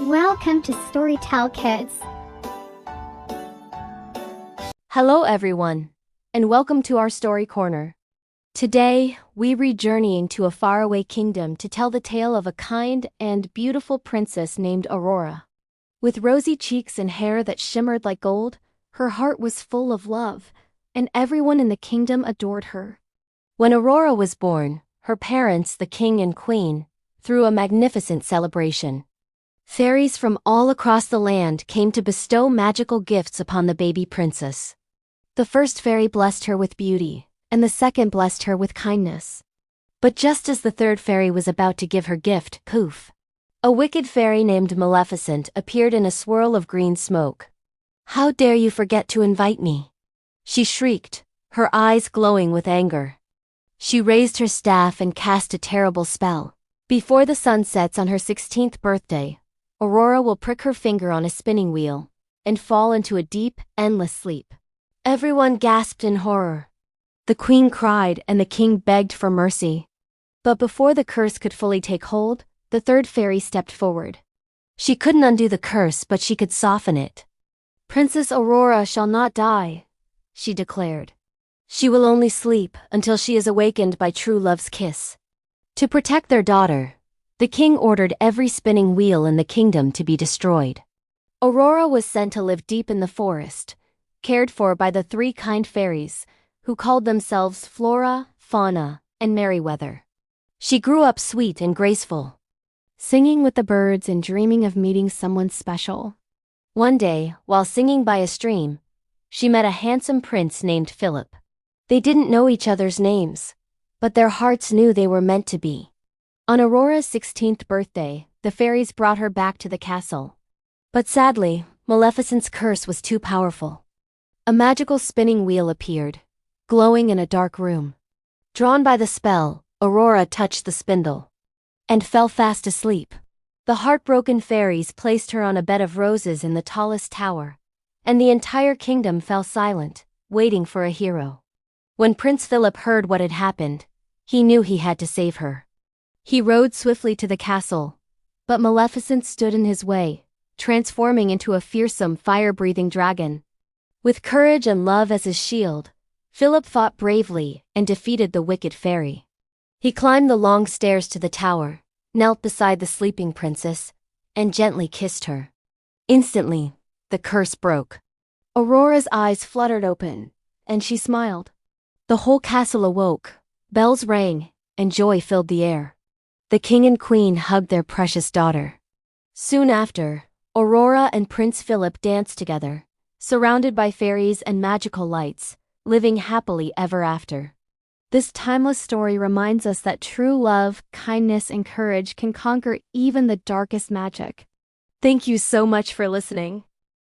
Welcome to Storytime Kids. Hello everyone, and welcome to our story corner. Today, we read journeying to a faraway kingdom to tell the tale of a kind and beautiful princess named Aurora. With rosy cheeks and hair that shimmered like gold, her heart was full of love, and everyone in the kingdom adored her. When Aurora was born, her parents, the king and queen, threw a magnificent celebration. Fairies from all across the land came to bestow magical gifts upon the baby princess. The first fairy blessed her with beauty, and the second blessed her with kindness. But just as the third fairy was about to give her gift, poof! A wicked fairy named Maleficent appeared in a swirl of green smoke. "How dare you forget to invite me?" she shrieked, her eyes glowing with anger. She raised her staff and cast a terrible spell. Before the sun sets on her 16th birthday, Aurora will prick her finger on a spinning wheel and fall into a deep, endless sleep. Everyone gasped in horror. The queen cried and the king begged for mercy. But before the curse could fully take hold, the third fairy stepped forward. She couldn't undo the curse, but she could soften it. "Princess Aurora shall not die," she declared. "She will only sleep until she is awakened by true love's kiss." To protect their daughter, the king ordered every spinning wheel in the kingdom to be destroyed. Aurora was sent to live deep in the forest, cared for by the three kind fairies, who called themselves Flora, Fauna, and Merryweather. She grew up sweet and graceful, singing with the birds and dreaming of meeting someone special. One day, while singing by a stream, she met a handsome prince named Philip. They didn't know each other's names, but their hearts knew they were meant to be. On Aurora's 16th birthday, the fairies brought her back to the castle. But sadly, Maleficent's curse was too powerful. A magical spinning wheel appeared, glowing in a dark room. Drawn by the spell, Aurora touched the spindle and fell fast asleep. The heartbroken fairies placed her on a bed of roses in the tallest tower, and the entire kingdom fell silent, waiting for a hero. When Prince Philip heard what had happened, he knew he had to save her. He rode swiftly to the castle, but Maleficent stood in his way, transforming into a fearsome, fire-breathing dragon. With courage and love as his shield, Philip fought bravely and defeated the wicked fairy. He climbed the long stairs to the tower, knelt beside the sleeping princess, and gently kissed her. Instantly, the curse broke. Aurora's eyes fluttered open, and she smiled. The whole castle awoke, bells rang, and joy filled the air. The king and queen hugged their precious daughter. Soon after, Aurora and Prince Philip danced together, surrounded by fairies and magical lights, living happily ever after. This timeless story reminds us that true love, kindness, and courage can conquer even the darkest magic. Thank you so much for listening.